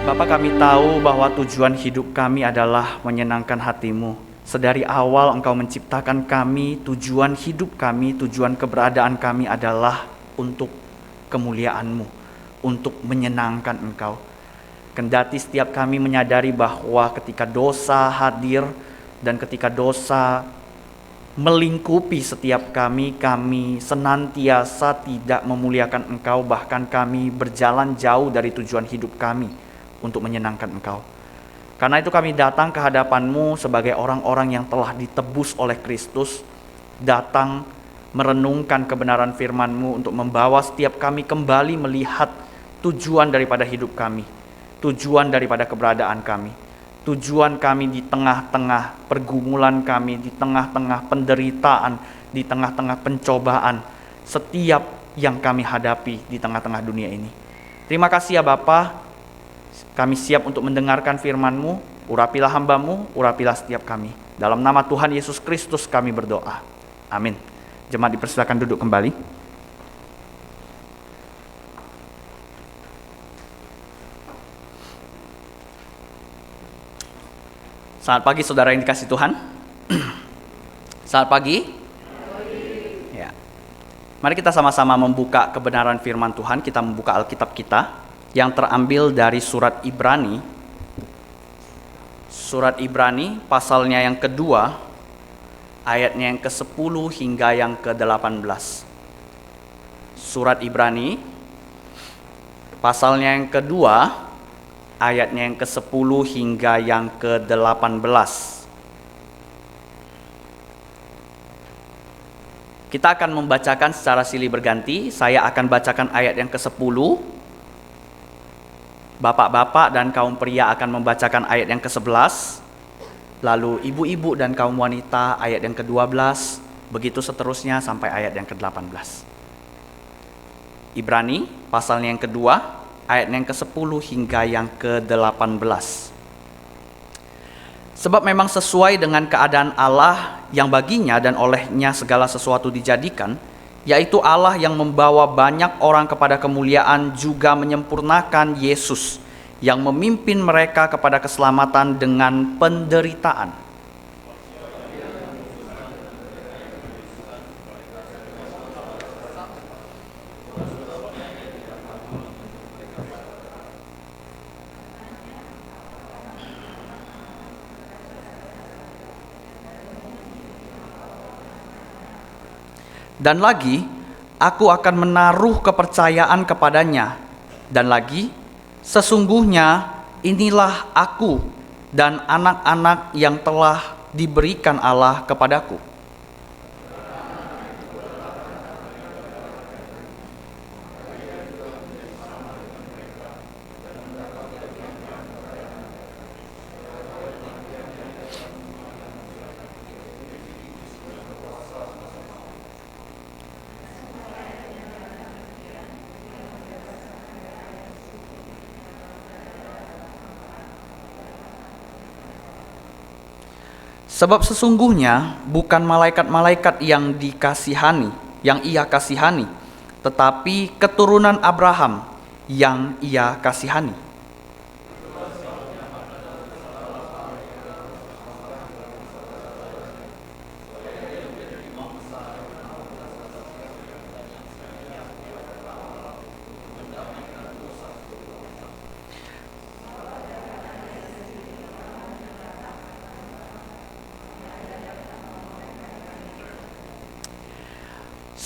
Bapa, kami tahu bahwa tujuan hidup kami adalah menyenangkan hati-Mu. Sedari awal Engkau menciptakan kami, tujuan hidup kami, tujuan keberadaan kami adalah untuk kemuliaan-Mu, untuk menyenangkan Engkau. Kendati setiap kami menyadari bahwa ketika dosa hadir dan ketika dosa melingkupi setiap kami senantiasa tidak memuliakan Engkau, bahkan kami berjalan jauh dari tujuan hidup kami untuk menyenangkan Engkau. Karena itu kami datang ke hadapan-Mu sebagai orang-orang yang telah ditebus oleh Kristus, datang merenungkan kebenaran firman-Mu untuk membawa setiap kami kembali melihat tujuan daripada hidup kami, tujuan daripada keberadaan kami, tujuan kami di tengah-tengah pergumulan kami, di tengah-tengah penderitaan, di tengah-tengah pencobaan, setiap yang kami hadapi di tengah-tengah dunia ini. Terima kasih ya Bapa. Kami siap untuk mendengarkan firman-Mu. Urapilah hamba-Mu, urapilah setiap kami. Dalam nama Tuhan Yesus Kristus kami berdoa. Amin. Jemaat dipersilakan duduk kembali. Selamat pagi saudara yang dikasihi Tuhan. Selamat pagi. Ya. Mari kita sama-sama membuka kebenaran firman Tuhan. Kita membuka Alkitab kita yang terambil dari surat Ibrani. Surat Ibrani pasalnya yang kedua, ayatnya yang ke-10 hingga yang ke-18. Surat Ibrani pasalnya yang kedua, ayatnya yang ke-10 hingga yang ke-18. Kita akan membacakan secara silih berganti. Saya akan bacakan ayat yang ke-10. Bapak-bapak dan kaum pria akan membacakan ayat yang ke-11. Lalu ibu-ibu dan kaum wanita ayat yang ke-12. Begitu seterusnya sampai ayat yang ke-18. Ibrani pasalnya yang kedua, ayat yang ke-10 hingga yang ke-18. Sebab memang sesuai dengan keadaan Allah yang baginya dan olehnya segala sesuatu dijadikan, yaitu Allah yang membawa banyak orang kepada kemuliaan juga menyempurnakan Yesus yang memimpin mereka kepada keselamatan dengan penderitaan. Dan lagi, aku akan menaruh kepercayaan kepadanya. Dan lagi, sesungguhnya inilah aku dan anak-anak yang telah diberikan Allah kepadaku. Sebab sesungguhnya bukan malaikat-malaikat yang dikasihani, yang ia kasihani, tetapi keturunan Abraham yang ia kasihani.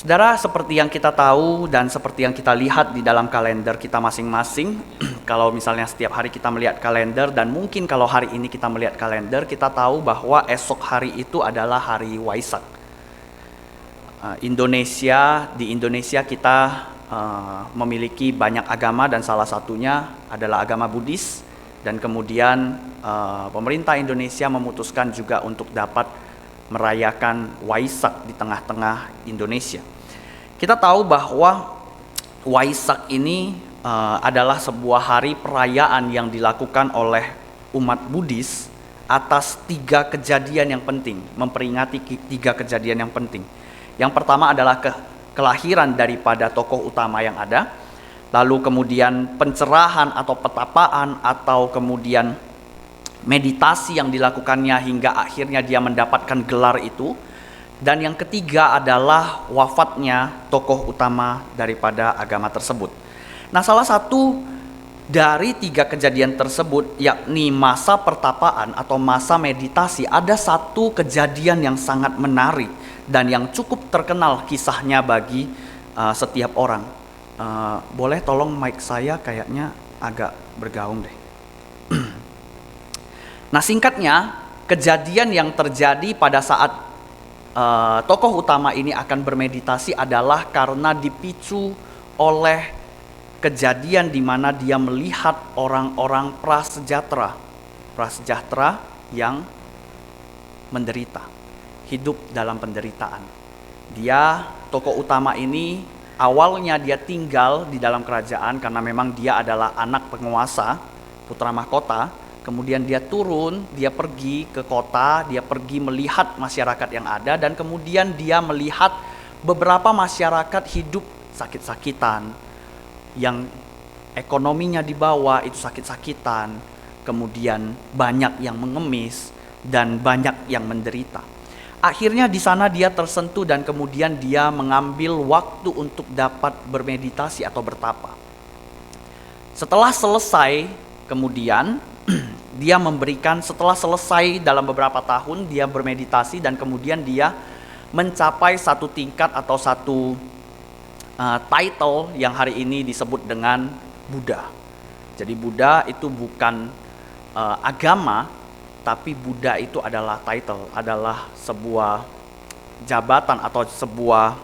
Saudara, seperti yang kita tahu dan seperti yang kita lihat di dalam kalender kita masing-masing, kalau misalnya setiap hari kita melihat kalender dan mungkin kalau hari ini kita melihat kalender, kita tahu bahwa esok hari itu adalah hari Waisak. Di Indonesia kita memiliki banyak agama dan salah satunya adalah agama Buddhis, dan kemudian pemerintah Indonesia memutuskan juga untuk dapat merayakan Waisak di tengah-tengah Indonesia. Kita tahu bahwa Waisak ini adalah sebuah hari perayaan yang dilakukan oleh umat Buddhis atas 3 kejadian yang penting, memperingati 3 kejadian yang penting. Yang pertama adalah kelahiran daripada tokoh utama yang ada. lalu kemudian pencerahan atau petapaan, atau kemudian meditasi yang dilakukannya hingga akhirnya dia mendapatkan gelar itu. Dan yang ketiga adalah wafatnya tokoh utama daripada agama tersebut. Nah, salah satu dari 3 kejadian tersebut, yakni masa pertapaan atau masa meditasi, ada satu kejadian yang sangat menarik dan yang cukup terkenal kisahnya bagi setiap orang. Boleh tolong mic saya kayaknya agak bergaung deh. Nah, singkatnya, kejadian yang terjadi pada saat tokoh utama ini akan bermeditasi adalah karena dipicu oleh kejadian di mana dia melihat orang-orang prasejahtera yang menderita, hidup dalam penderitaan. Dia, tokoh utama ini, awalnya dia tinggal di dalam kerajaan karena memang dia adalah anak penguasa, putra mahkota. Kemudian dia turun, dia pergi ke kota, dia pergi melihat masyarakat yang ada, dan kemudian dia melihat beberapa masyarakat hidup sakit-sakitan, yang ekonominya di bawah itu sakit-sakitan, kemudian banyak yang mengemis dan banyak yang menderita. Akhirnya di sana dia tersentuh dan kemudian dia mengambil waktu untuk dapat bermeditasi atau bertapa. Setelah selesai, kemudian setelah selesai dalam beberapa tahun dia bermeditasi, dan kemudian dia mencapai satu tingkat atau satu title yang hari ini disebut dengan Buddha. Jadi Buddha itu bukan agama, tapi Buddha itu adalah title, adalah sebuah jabatan atau sebuah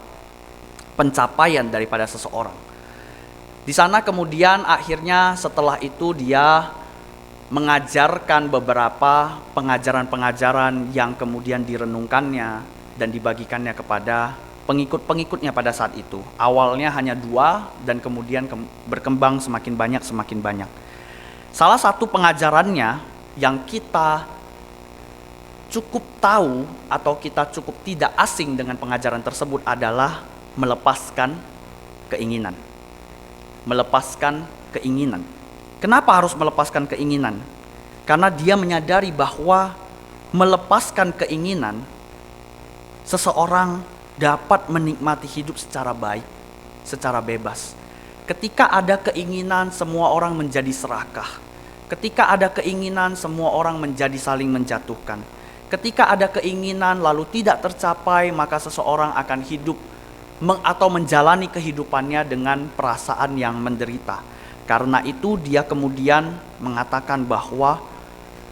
pencapaian daripada seseorang. Di sana kemudian akhirnya setelah itu dia mengajarkan beberapa pengajaran-pengajaran yang kemudian direnungkannya dan dibagikannya kepada pengikut-pengikutnya pada saat itu. Awalnya hanya 2 dan kemudian berkembang semakin banyak. Salah satu pengajarannya yang kita cukup tahu atau kita cukup tidak asing dengan pengajaran tersebut adalah melepaskan keinginan. Melepaskan keinginan. Kenapa harus melepaskan keinginan? Karena dia menyadari bahwa melepaskan keinginan, seseorang dapat menikmati hidup secara baik, secara bebas. Ketika ada keinginan, semua orang menjadi serakah. Ketika ada keinginan, semua orang menjadi saling menjatuhkan. Ketika ada keinginan lalu tidak tercapai, maka seseorang akan hidup atau menjalani kehidupannya dengan perasaan yang menderita. Karena itu dia kemudian mengatakan bahwa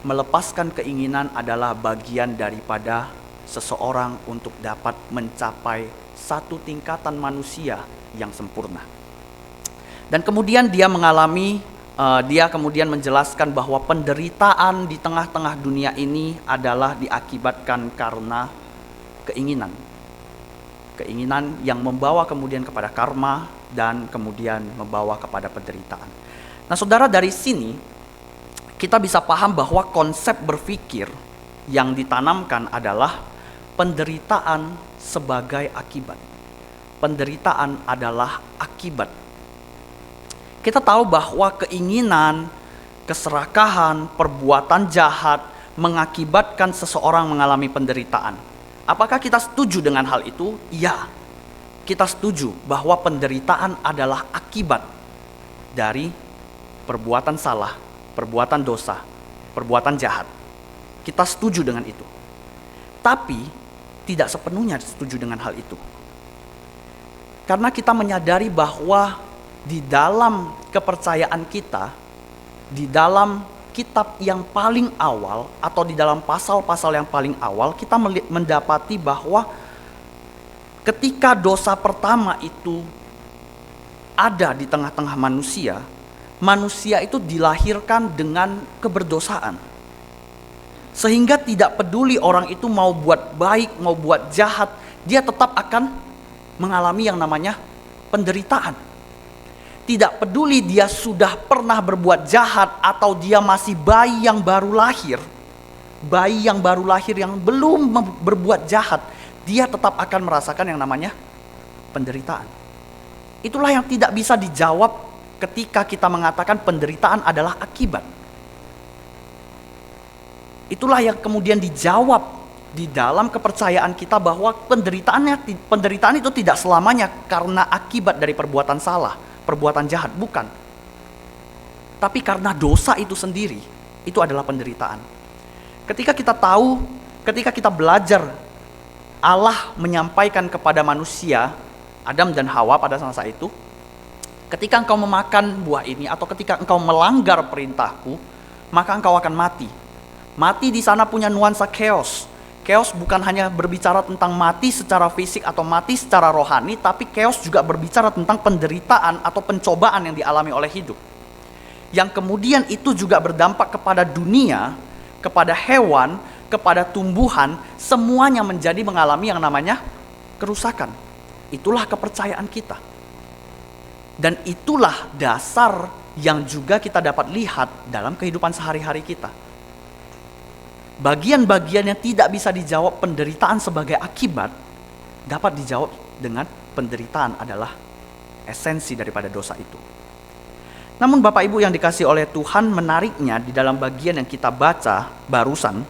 melepaskan keinginan adalah bagian daripada seseorang untuk dapat mencapai satu tingkatan manusia yang sempurna. Dan kemudian dia kemudian menjelaskan bahwa penderitaan di tengah-tengah dunia ini adalah diakibatkan karena keinginan. Keinginan yang membawa kemudian kepada karma dan kemudian membawa kepada penderitaan. Nah, saudara, dari sini kita bisa paham bahwa konsep berpikir yang ditanamkan adalah penderitaan sebagai akibat. Penderitaan adalah akibat. Kita tahu bahwa keinginan, keserakahan, perbuatan jahat mengakibatkan seseorang mengalami penderitaan. Apakah kita setuju dengan hal itu? Ya, kita setuju bahwa penderitaan adalah akibat dari perbuatan salah, perbuatan dosa, perbuatan jahat. Kita setuju dengan itu. Tapi tidak sepenuhnya setuju dengan hal itu. Karena kita menyadari bahwa di dalam kepercayaan kita, di dalam kitab yang paling awal atau di dalam pasal-pasal yang paling awal, kita mendapati bahwa ketika dosa pertama itu ada di tengah-tengah manusia, manusia itu dilahirkan dengan keberdosaan. Sehingga tidak peduli orang itu mau buat baik, mau buat jahat, dia tetap akan mengalami yang namanya penderitaan. Tidak peduli dia sudah pernah berbuat jahat atau dia masih bayi yang baru lahir yang belum berbuat jahat, dia tetap akan merasakan yang namanya penderitaan. Itulah yang tidak bisa dijawab ketika kita mengatakan penderitaan adalah akibat. Itulah yang kemudian dijawab di dalam kepercayaan kita bahwa penderitaan itu tidak selamanya karena akibat dari perbuatan salah, perbuatan jahat, bukan. Tapi karena dosa itu sendiri, itu adalah penderitaan. Ketika kita tahu, ketika kita belajar Allah menyampaikan kepada manusia, Adam dan Hawa pada masa itu, ketika engkau memakan buah ini atau ketika engkau melanggar perintahku, maka engkau akan mati. Mati di sana punya nuansa chaos. Chaos bukan hanya berbicara tentang mati secara fisik atau mati secara rohani, tapi chaos juga berbicara tentang penderitaan atau pencobaan yang dialami oleh hidup. Yang kemudian itu juga berdampak kepada dunia, kepada hewan, kepada tumbuhan, semuanya menjadi mengalami yang namanya kerusakan. Itulah kepercayaan kita. Dan itulah dasar yang juga kita dapat lihat dalam kehidupan sehari-hari kita. Bagian-bagian yang tidak bisa dijawab penderitaan sebagai akibat, dapat dijawab dengan penderitaan adalah esensi daripada dosa itu. Namun Bapak Ibu yang dikasihi oleh Tuhan, menariknya di dalam bagian yang kita baca barusan,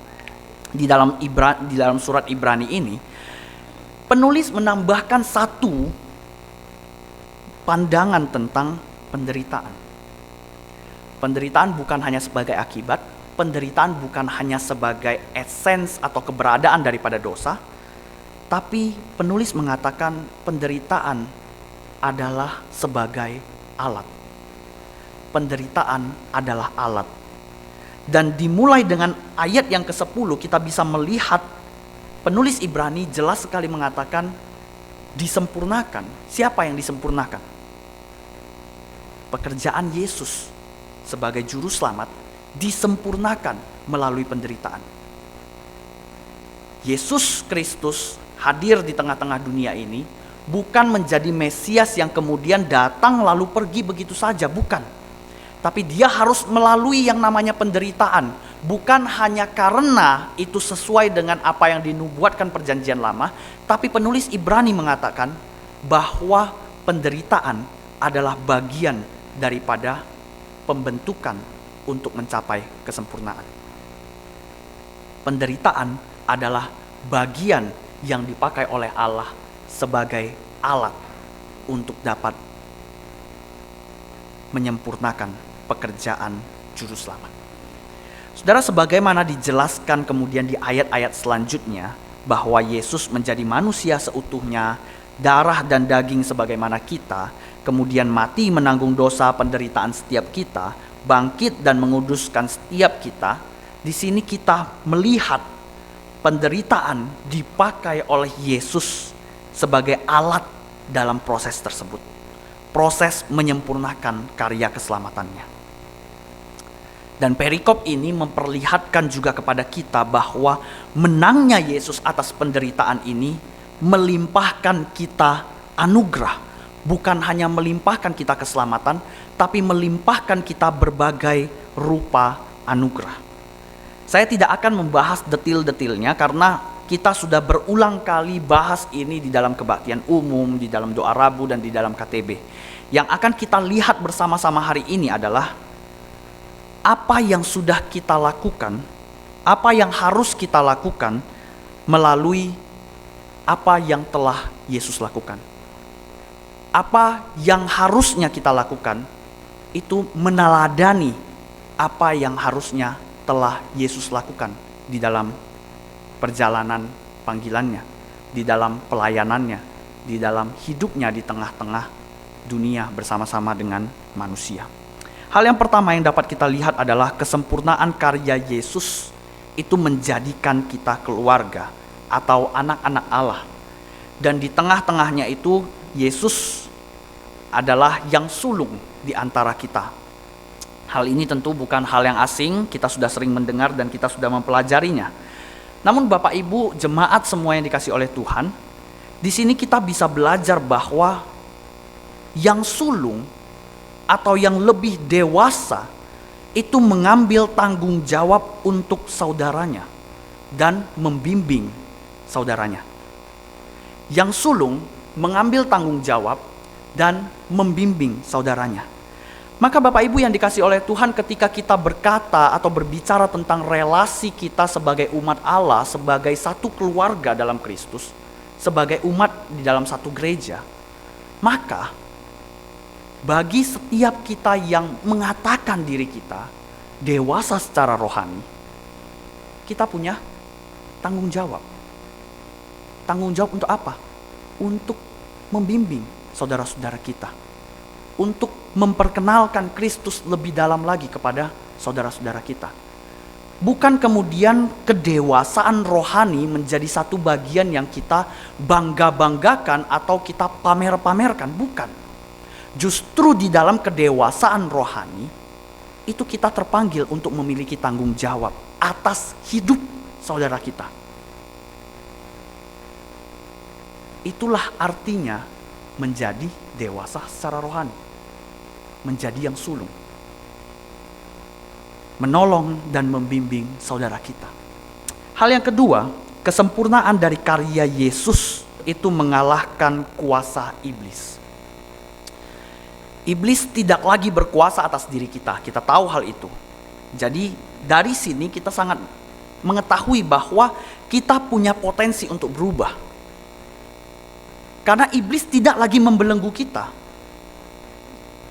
di dalam surat Ibrani ini, penulis menambahkan satu pandangan tentang penderitaan. Penderitaan bukan hanya sebagai akibat, penderitaan bukan hanya sebagai essence atau keberadaan daripada dosa, tapi penulis mengatakan penderitaan adalah sebagai alat. Penderitaan adalah alat. Dan dimulai dengan ayat yang ke-10 kita bisa melihat penulis Ibrani jelas sekali mengatakan disempurnakan. Siapa yang disempurnakan? Pekerjaan Yesus sebagai juru selamat disempurnakan melalui penderitaan. Yesus Kristus hadir di tengah-tengah dunia ini bukan menjadi Mesias yang kemudian datang lalu pergi begitu saja, bukan. Tapi dia harus melalui yang namanya penderitaan, bukan hanya karena itu sesuai dengan apa yang dinubuatkan perjanjian lama, tapi penulis Ibrani mengatakan bahwa penderitaan adalah bagian daripada pembentukan untuk mencapai kesempurnaan. Penderitaan adalah bagian yang dipakai oleh Allah sebagai alat untuk dapat menyempurnakan pekerjaan juru selamat. Saudara, sebagaimana dijelaskan kemudian di ayat-ayat selanjutnya bahwa Yesus menjadi manusia seutuhnya, darah dan daging sebagaimana kita, kemudian mati menanggung dosa penderitaan setiap kita, bangkit dan menguduskan setiap kita. Di sini kita melihat penderitaan dipakai oleh Yesus sebagai alat dalam proses tersebut. Proses menyempurnakan karya keselamatannya. Dan perikop ini memperlihatkan juga kepada kita bahwa menangnya Yesus atas penderitaan ini melimpahkan kita anugerah. Bukan hanya melimpahkan kita keselamatan, tapi melimpahkan kita berbagai rupa anugerah. Saya tidak akan membahas detil-detilnya karena kita sudah berulang kali bahas ini di dalam kebaktian umum, di dalam doa Rabu dan di dalam KTB. Yang akan kita lihat bersama-sama hari ini adalah apa yang sudah kita lakukan, apa yang harus kita lakukan melalui apa yang telah Yesus lakukan. Apa yang harusnya kita lakukan itu meneladani apa yang harusnya telah Yesus lakukan di dalam perjalanan panggilannya, di dalam pelayanannya, di dalam hidupnya di tengah-tengah dunia bersama-sama dengan manusia. Hal yang pertama yang dapat kita lihat adalah kesempurnaan karya Yesus itu menjadikan kita keluarga atau anak-anak Allah. Dan di tengah-tengahnya itu Yesus adalah yang sulung di antara kita. Hal ini tentu bukan hal yang asing, kita sudah sering mendengar dan kita sudah mempelajarinya. Namun Bapak Ibu, jemaat semua yang dikasihi oleh Tuhan, di sini kita bisa belajar bahwa yang sulung atau yang lebih dewasa itu mengambil tanggung jawab untuk saudaranya dan membimbing saudaranya. Yang sulung mengambil tanggung jawab dan membimbing saudaranya. Maka Bapak Ibu yang dikasihi oleh Tuhan, ketika kita berkata atau berbicara tentang relasi kita sebagai umat Allah, sebagai satu keluarga dalam Kristus, sebagai umat di dalam satu gereja, maka bagi setiap kita yang mengatakan diri kita dewasa secara rohani, kita punya tanggung jawab. Tanggung jawab untuk apa? Untuk membimbing saudara-saudara kita, untuk memperkenalkan Kristus lebih dalam lagi kepada saudara-saudara kita. Bukan kemudian kedewasaan rohani menjadi satu bagian yang kita bangga-banggakan atau kita pamer-pamerkan, bukan. Justru di dalam kedewasaan rohani itu kita terpanggil untuk memiliki tanggung jawab atas hidup saudara kita. Itulah artinya menjadi dewasa secara rohani. Menjadi yang sulung, menolong dan membimbing saudara kita. Hal yang kedua, kesempurnaan dari karya Yesus itu mengalahkan kuasa iblis. Iblis tidak lagi berkuasa atas diri kita, kita tahu hal itu. Jadi dari sini kita sangat mengetahui bahwa kita punya potensi untuk berubah. Karena iblis tidak lagi membelenggu kita.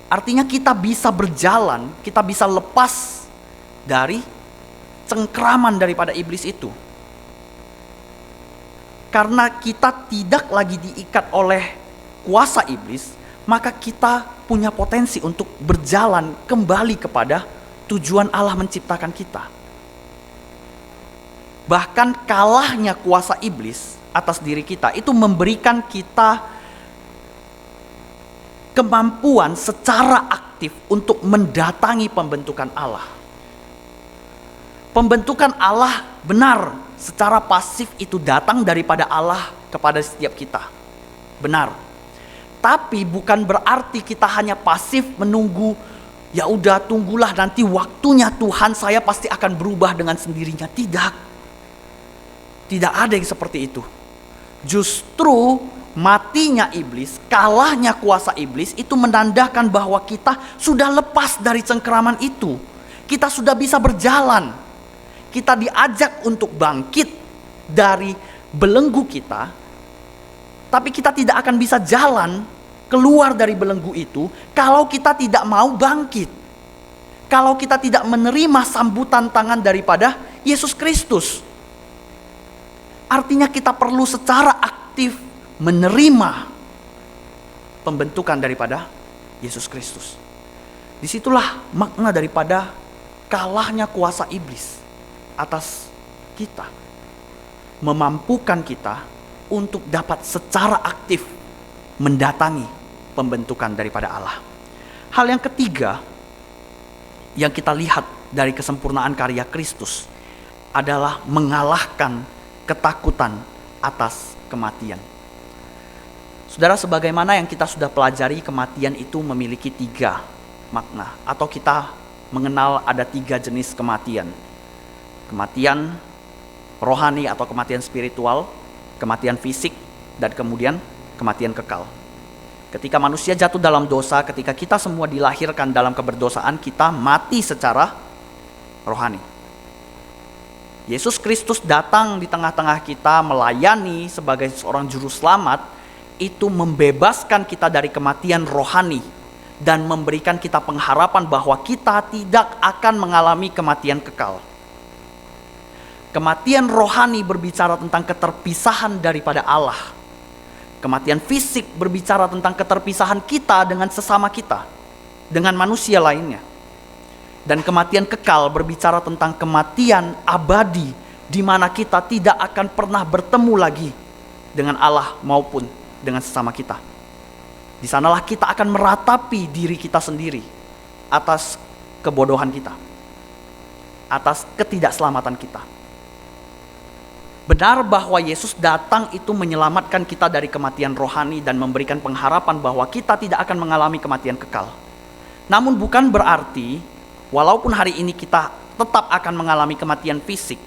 Artinya kita bisa berjalan, kita bisa lepas dari cengkraman daripada iblis itu. Karena kita tidak lagi diikat oleh kuasa iblis, maka kita punya potensi untuk berjalan kembali kepada tujuan Allah menciptakan kita. Bahkan kalahnya kuasa iblis atas diri kita itu memberikan kita kemampuan secara aktif untuk mendatangi pembentukan Allah. Pembentukan Allah benar, secara pasif itu datang daripada Allah kepada setiap kita. Benar. Tapi bukan berarti kita hanya pasif menunggu, ya udah tunggulah nanti waktunya Tuhan, saya pasti akan berubah dengan sendirinya. Tidak. Tidak ada yang seperti itu. Justru matinya iblis, kalahnya kuasa iblis itu menandakan bahwa kita sudah lepas dari cengkeraman itu. Kita sudah bisa berjalan. Kita diajak untuk bangkit dari belenggu kita. Tapi kita tidak akan bisa jalan keluar dari belenggu itu kalau kita tidak mau bangkit. Kalau kita tidak menerima sambutan tangan daripada Yesus Kristus. Artinya kita perlu secara aktif menerima pembentukan daripada Yesus Kristus. Disitulah makna daripada kalahnya kuasa iblis atas kita. Memampukan kita untuk dapat secara aktif mendatangi pembentukan daripada Allah. Hal yang ketiga yang kita lihat dari kesempurnaan karya Kristus adalah mengalahkan ketakutan atas kematian. Saudara, sebagaimana yang kita sudah pelajari, kematian itu memiliki 3 makna. Atau kita mengenal ada 3 jenis kematian. Kematian rohani atau kematian spiritual, kematian fisik, dan kemudian kematian kekal. Ketika manusia jatuh dalam dosa, ketika kita semua dilahirkan dalam keberdosaan, kita mati secara rohani. Yesus Kristus datang di tengah-tengah kita melayani sebagai seorang juru selamat, itu membebaskan kita dari kematian rohani dan memberikan kita pengharapan bahwa kita tidak akan mengalami kematian kekal. Kematian rohani berbicara tentang keterpisahan daripada Allah. Kematian fisik berbicara tentang keterpisahan kita dengan sesama kita, dengan manusia lainnya. Dan kematian kekal berbicara tentang kematian abadi, di mana kita tidak akan pernah bertemu lagi dengan Allah maupun dengan sesama kita. Di sanalah kita akan meratapi diri kita sendiri atas kebodohan kita, atas ketidakselamatan kita. Benar bahwa Yesus datang itu menyelamatkan kita dari kematian rohani dan memberikan pengharapan bahwa kita tidak akan mengalami kematian kekal. Namun bukan berarti walaupun hari ini kita tetap akan mengalami kematian fisik,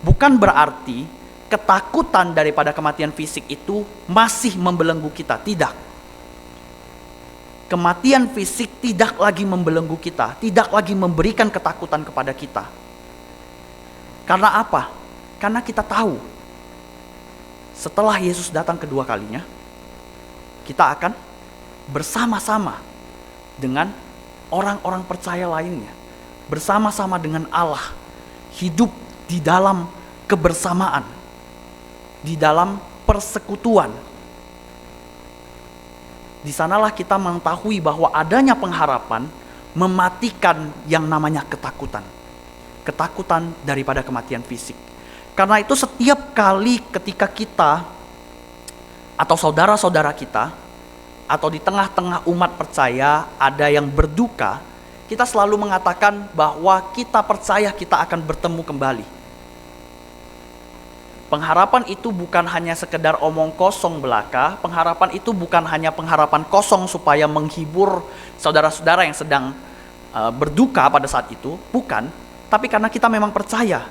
bukan berarti ketakutan daripada kematian fisik itu masih membelenggu kita. Tidak. kematian fisik tidak lagi membelenggu kita, tidak lagi memberikan ketakutan kepada kita. Karena apa? Karena kita tahu setelah Yesus datang kedua kalinya, kita akan bersama-sama dengan orang-orang percaya lainnya, bersama-sama dengan Allah, hidup di dalam kebersamaan, di dalam persekutuan. Di sanalah kita mengetahui bahwa adanya pengharapan mematikan yang namanya ketakutan. Ketakutan daripada kematian fisik. Karena itu setiap kali ketika kita atau saudara-saudara kita atau di tengah-tengah umat percaya ada yang berduka, kita selalu mengatakan bahwa kita percaya kita akan bertemu kembali. Pengharapan itu bukan hanya sekedar omong kosong belaka, pengharapan itu bukan hanya pengharapan kosong supaya menghibur saudara-saudara yang sedang berduka pada saat itu, bukan. Tapi karena kita memang percaya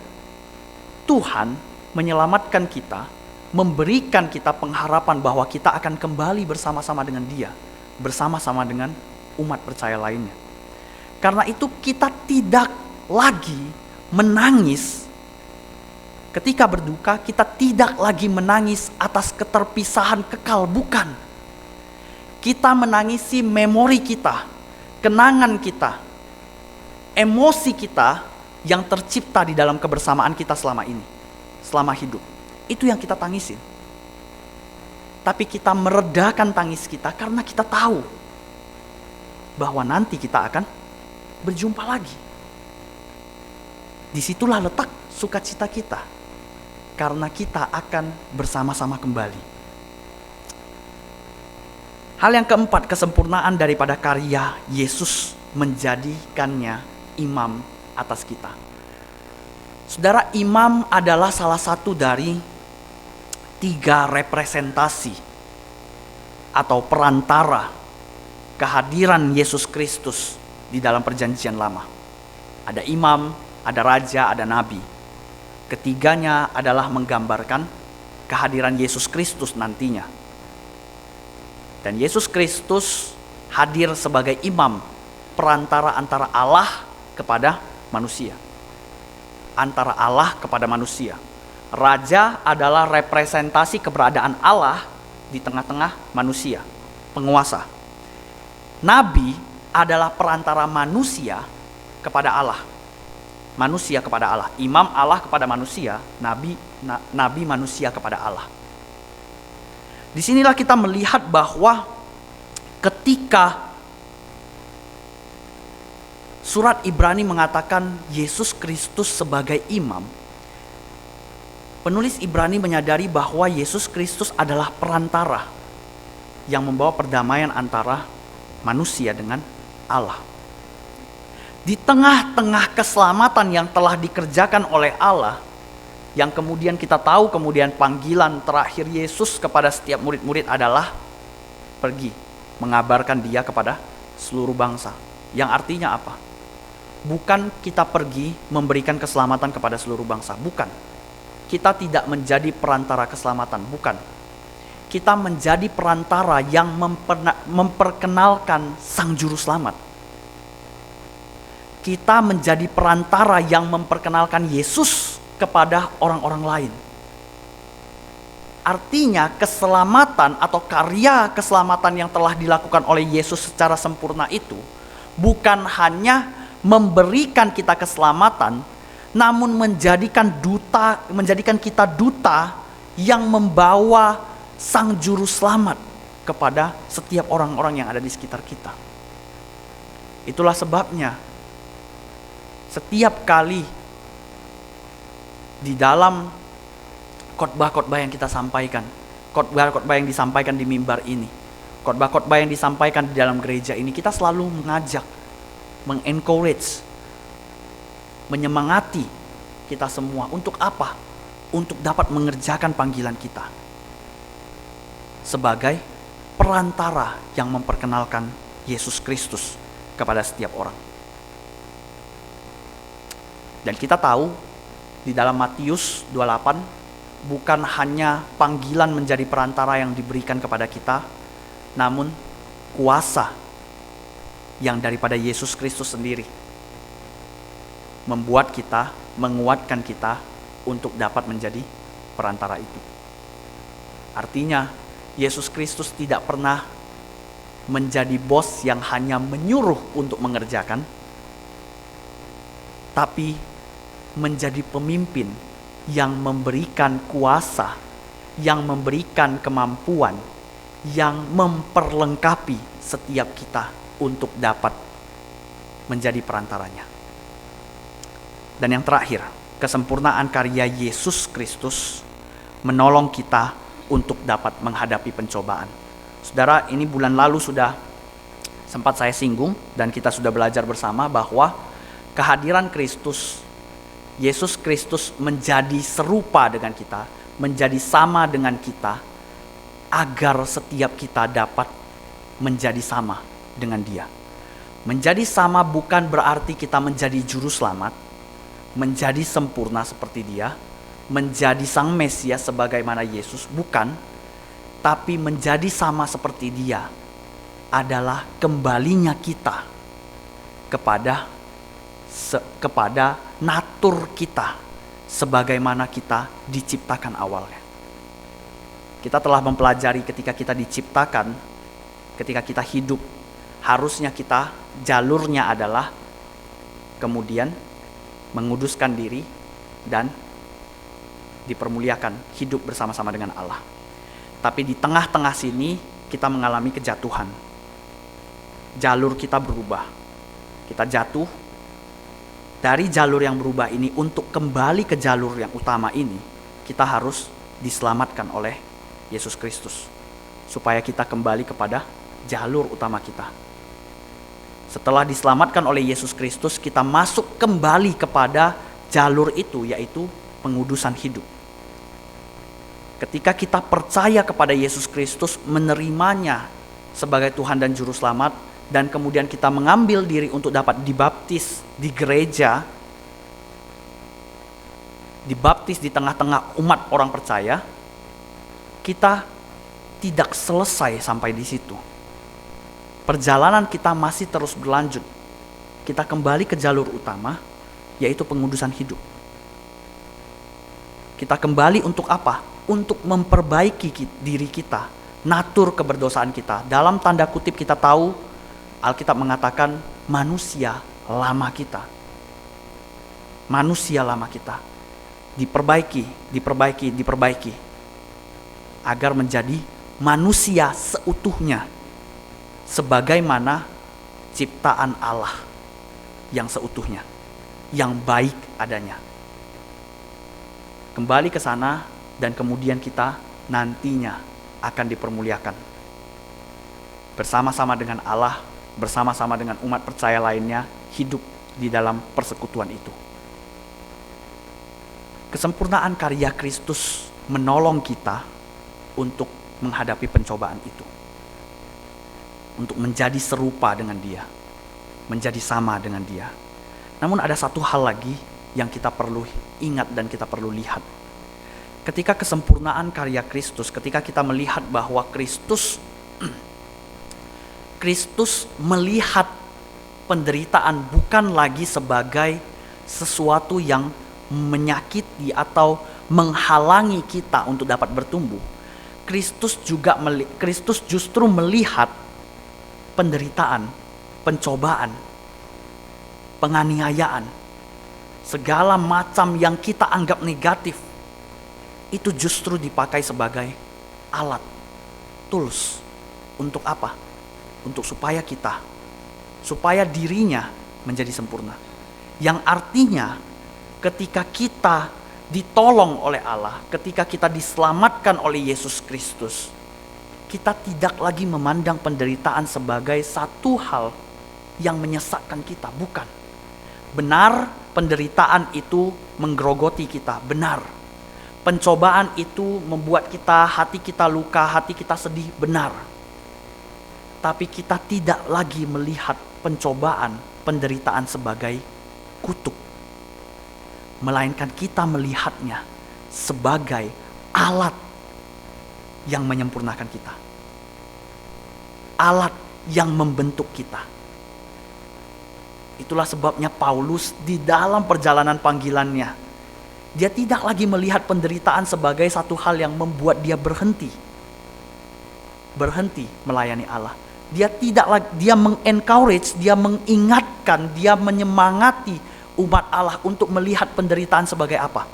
Tuhan menyelamatkan kita, memberikan kita pengharapan bahwa kita akan kembali bersama-sama dengan Dia, bersama-sama dengan umat percaya lainnya. Karena itu kita tidak lagi menangis ketika berduka, kita tidak lagi menangis atas keterpisahan kekal, bukan. Kita menangisi memori kita, kenangan kita, emosi kita yang tercipta di dalam kebersamaan kita selama ini, selama hidup. Itu yang kita tangisin. Tapi kita meredakan tangis kita karena kita tahu bahwa nanti kita akan berjumpa lagi. Disitulah letak sukacita kita, karena kita akan bersama-sama kembali. Hal yang keempat, kesempurnaan daripada karya Yesus menjadikannya imam atas kita. Saudara, imam adalah salah satu dari 3 representasi atau perantara kehadiran Yesus Kristus di dalam perjanjian lama. Ada imam, ada raja, ada nabi. Ketiganya adalah menggambarkan kehadiran Yesus Kristus nantinya. Dan Yesus Kristus hadir sebagai imam, perantara antara Allah kepada manusia. Antara Allah kepada manusia. Raja adalah representasi keberadaan Allah di tengah-tengah manusia, penguasa. Nabi adalah perantara manusia kepada Allah. Manusia kepada Allah, imam Allah kepada manusia, nabi manusia kepada Allah. Disinilah kita melihat bahwa ketika surat Ibrani mengatakan Yesus Kristus sebagai imam, penulis Ibrani menyadari bahwa Yesus Kristus adalah perantara yang membawa perdamaian antara manusia dengan Allah. Di tengah-tengah keselamatan yang telah dikerjakan oleh Allah, yang kemudian kita tahu kemudian panggilan terakhir Yesus kepada setiap murid-murid adalah pergi, mengabarkan Dia kepada seluruh bangsa. Yang artinya apa? Bukan kita pergi memberikan keselamatan kepada seluruh bangsa, bukan. Kita tidak menjadi perantara keselamatan, bukan. Kita menjadi perantara yang memperkenalkan Sang Juru Selamat. Kita menjadi perantara yang memperkenalkan Yesus kepada orang-orang lain. Artinya keselamatan atau karya keselamatan yang telah dilakukan oleh Yesus secara sempurna itu bukan hanya memberikan kita keselamatan, namun menjadikan kita duta yang membawa Sang Juru Selamat kepada setiap orang-orang yang ada di sekitar kita. Itulah sebabnya setiap kali di dalam khotbah-khotbah yang kita sampaikan, khotbah-khotbah yang disampaikan di mimbar ini, khotbah-khotbah yang disampaikan di dalam gereja ini, kita selalu mengajak, mengencourage, menyemangati kita semua. Untuk apa? Untuk dapat mengerjakan panggilan kita sebagai perantara yang memperkenalkan Yesus Kristus kepada setiap orang. Dan kita tahu di dalam Matius 28 bukan hanya panggilan menjadi perantara yang diberikan kepada kita, namun kuasa yang daripada Yesus Kristus sendiri membuat kita, menguatkan kita untuk dapat menjadi perantara itu. Artinya, Yesus Kristus tidak pernah menjadi bos yang hanya menyuruh untuk mengerjakan, tapi menjadi pemimpin yang memberikan kuasa, yang memberikan kemampuan, yang memperlengkapi setiap kita untuk dapat menjadi perantaranya. Dan yang terakhir, kesempurnaan karya Yesus Kristus menolong kita untuk dapat menghadapi pencobaan. Saudara, ini bulan lalu sudah sempat saya singgung dan kita sudah belajar bersama bahwa kehadiran Kristus, Yesus Kristus menjadi serupa dengan kita, menjadi sama dengan kita, agar setiap kita dapat menjadi sama dengan Dia. Menjadi sama bukan berarti kita menjadi juru selamat, menjadi sempurna seperti Dia, menjadi Sang Mesias sebagaimana Yesus, bukan. Tapi menjadi sama seperti Dia adalah kembalinya kita kepada natur kita sebagaimana kita diciptakan awalnya. Kita telah mempelajari ketika kita diciptakan, ketika kita hidup, harusnya kita jalurnya adalah kemudian menguduskan diri dan dipermuliakan, hidup bersama-sama dengan Allah. Tapi di tengah-tengah sini kita mengalami kejatuhan. Jalur kita berubah. Kita jatuh dari jalur yang berubah ini. Untuk kembali ke jalur yang utama ini, kita harus diselamatkan oleh Yesus Kristus, supaya kita kembali kepada jalur utama kita. Setelah diselamatkan oleh Yesus Kristus, kita masuk kembali kepada jalur itu, yaitu pengudusan hidup. Ketika kita percaya kepada Yesus Kristus, menerimanya sebagai Tuhan dan Juru Selamat, dan kemudian kita mengambil diri untuk dapat dibaptis di gereja, dibaptis di tengah-tengah umat orang percaya, kita tidak selesai sampai di situ. Perjalanan kita masih terus berlanjut. Kita kembali ke jalur utama, yaitu pengudusan hidup. Kita kembali untuk apa? Untuk memperbaiki diri kita, natur keberdosaan kita. Dalam tanda kutip kita tahu, Alkitab mengatakan manusia lama kita. Manusia lama kita diperbaiki agar menjadi manusia seutuhnya, sebagaimana ciptaan Allah yang seutuhnya, yang baik adanya. Kembali ke sana dan kemudian kita nantinya akan dipermuliakan bersama-sama dengan Allah, bersama-sama dengan umat percaya lainnya, hidup di dalam persekutuan itu. Kesempurnaan karya Kristus menolong kita untuk menghadapi pencobaan itu, untuk menjadi serupa dengan Dia, menjadi sama dengan Dia. Namun ada satu hal lagi yang kita perlu ingat dan kita perlu lihat. Ketika kesempurnaan karya Kristus, ketika kita melihat bahwa Kristus melihat penderitaan bukan lagi sebagai sesuatu yang menyakiti atau menghalangi kita untuk dapat bertumbuh. Kristus justru melihat penderitaan, pencobaan, penganiayaan, segala macam yang kita anggap negatif, itu justru dipakai sebagai alat, tools. Untuk apa? Untuk supaya dirinya menjadi sempurna. Yang artinya ketika kita ditolong oleh Allah, ketika kita diselamatkan oleh Yesus Kristus, kita tidak lagi memandang penderitaan sebagai satu hal yang menyesakkan kita, bukan. Benar, penderitaan itu menggerogoti kita, benar. Pencobaan itu membuat hati kita luka, hati kita sedih, benar. Tapi kita tidak lagi melihat pencobaan, penderitaan sebagai kutuk. Melainkan kita melihatnya sebagai alat yang menyempurnakan kita. Alat yang membentuk kita. Itulah sebabnya Paulus di dalam perjalanan panggilannya, dia tidak lagi melihat penderitaan sebagai satu hal yang membuat dia berhenti melayani Allah. Dia tidak lagi, dia mengencourage, dia mengingatkan, dia menyemangati umat Allah untuk melihat penderitaan sebagai apa?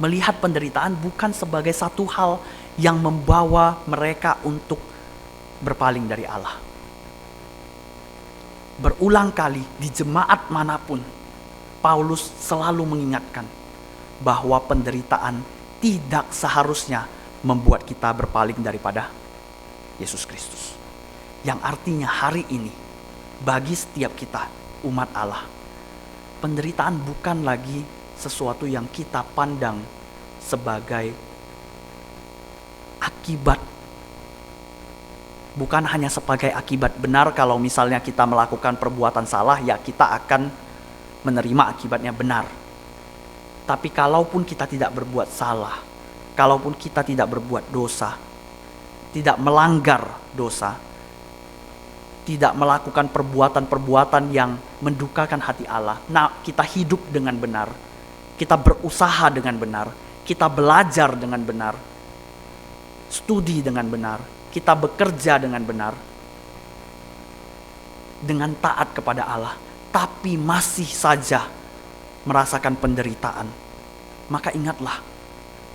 Melihat penderitaan bukan sebagai satu hal yang membawa mereka untuk berpaling dari Allah. Berulang kali di jemaat manapun, Paulus selalu mengingatkan bahwa penderitaan tidak seharusnya membuat kita berpaling daripada Yesus Kristus. Yang artinya hari ini bagi setiap kita umat Allah, penderitaan bukan lagi sesuatu yang kita pandang sebagai akibat. Bukan hanya sebagai akibat benar, kalau misalnya kita melakukan perbuatan salah, ya kita akan menerima akibatnya benar. Tapi kalaupun kita tidak berbuat salah, kalaupun kita tidak berbuat dosa, tidak melanggar dosa, tidak melakukan perbuatan-perbuatan yang mendukakan hati Allah, nah kita hidup dengan benar, kita berusaha dengan benar, kita belajar dengan benar, studi dengan benar, kita bekerja dengan benar, dengan taat kepada Allah, tapi masih saja merasakan penderitaan, maka ingatlah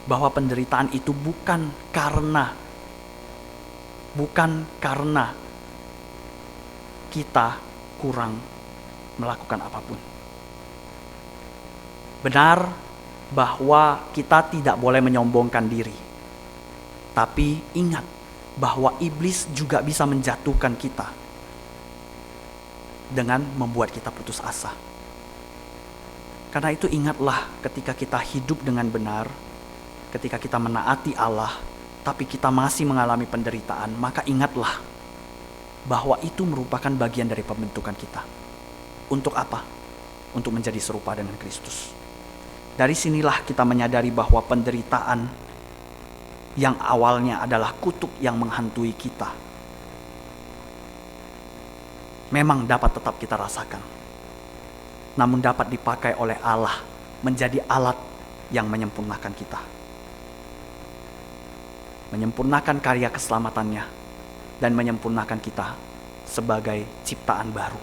bahwa penderitaan itu bukan karena kita kurang melakukan apapun. Benar bahwa kita tidak boleh menyombongkan diri, tapi ingat bahwa iblis juga bisa menjatuhkan kita dengan membuat kita putus asa. Karena itu ingatlah, ketika kita hidup dengan benar, ketika kita menaati Allah, tapi kita masih mengalami penderitaan, maka ingatlah bahwa itu merupakan bagian dari pembentukan kita. Untuk apa? Untuk menjadi serupa dengan Kristus. Dari sinilah kita menyadari bahwa penderitaan yang awalnya adalah kutuk yang menghantui kita, memang dapat tetap kita rasakan, namun dapat dipakai oleh Allah menjadi alat yang menyempurnakan kita, menyempurnakan karya keselamatannya, dan menyempurnakan kita sebagai ciptaan baru,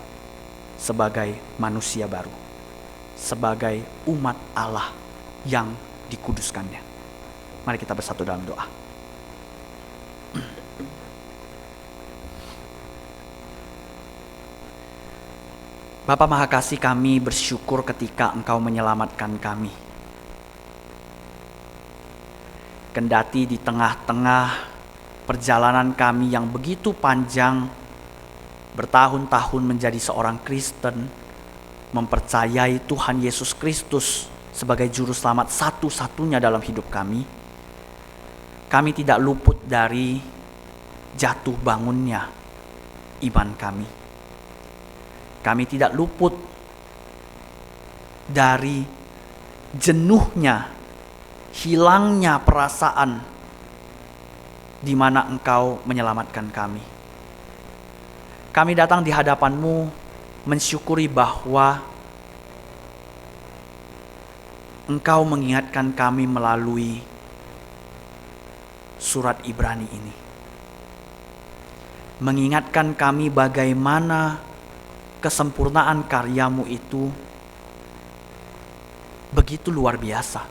sebagai manusia baru, sebagai umat Allah yang dikuduskannya. Mari kita bersatu dalam doa. Bapa Maha Kasih, kami bersyukur ketika Engkau menyelamatkan kami. Kendati di tengah-tengah perjalanan kami yang begitu panjang, bertahun-tahun menjadi seorang Kristen, mempercayai Tuhan Yesus Kristus sebagai juru selamat satu-satunya dalam hidup kami, kami tidak luput dari jatuh bangunnya iman kami. Kami tidak luput dari jenuhnya, hilangnya perasaan di mana Engkau menyelamatkan kami. Kami datang di hadapan-Mu mensyukuri bahwa Engkau mengingatkan kami melalui surat Ibrani ini. Mengingatkan kami bagaimana kesempurnaan karya-Mu itu begitu luar biasa.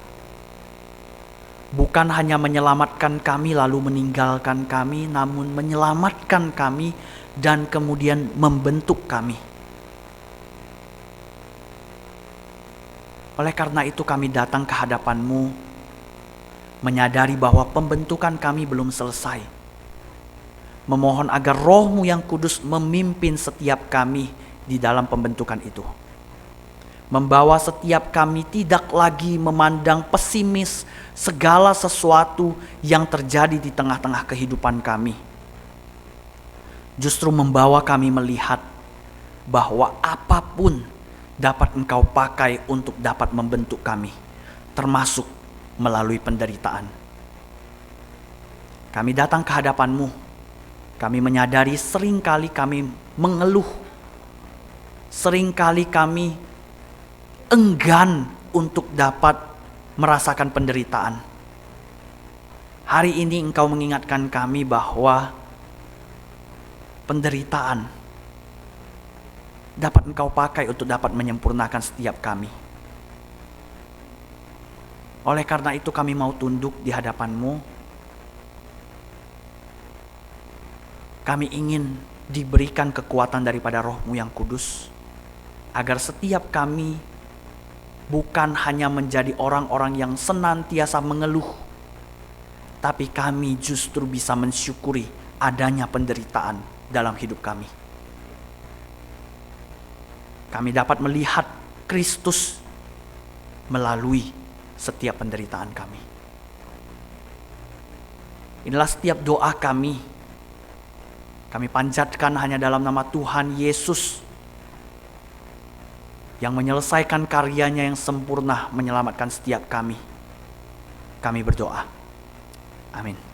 Bukan hanya menyelamatkan kami lalu meninggalkan kami, namun menyelamatkan kami dan kemudian membentuk kami. Oleh karena itu kami datang ke hadapan-Mu, menyadari bahwa pembentukan kami belum selesai. Memohon agar Roh-Mu yang kudus memimpin setiap kami di dalam pembentukan itu. Membawa setiap kami tidak lagi memandang pesimis segala sesuatu yang terjadi di tengah-tengah kehidupan kami. Justru membawa kami melihat bahwa apapun dapat Engkau pakai untuk dapat membentuk kami, termasuk melalui penderitaan. Kami datang ke hadapan-Mu. Kami menyadari seringkali kami mengeluh. Seringkali kami enggan untuk dapat merasakan penderitaan. Hari ini Engkau mengingatkan kami bahwa penderitaan dapat Engkau pakai untuk dapat menyempurnakan setiap kami. Oleh karena itu kami mau tunduk di hadapan-Mu. Kami ingin diberikan kekuatan daripada Roh-Mu yang kudus, agar setiap kami bukan hanya menjadi orang-orang yang senantiasa mengeluh, tapi kami justru bisa mensyukuri adanya penderitaan dalam hidup kami. Kami dapat melihat Kristus melalui setiap penderitaan kami. Inilah setiap doa kami. Kami panjatkan hanya dalam nama Tuhan Yesus yang menyelesaikan karyanya yang sempurna menyelamatkan setiap kami. Kami berdoa. Amin.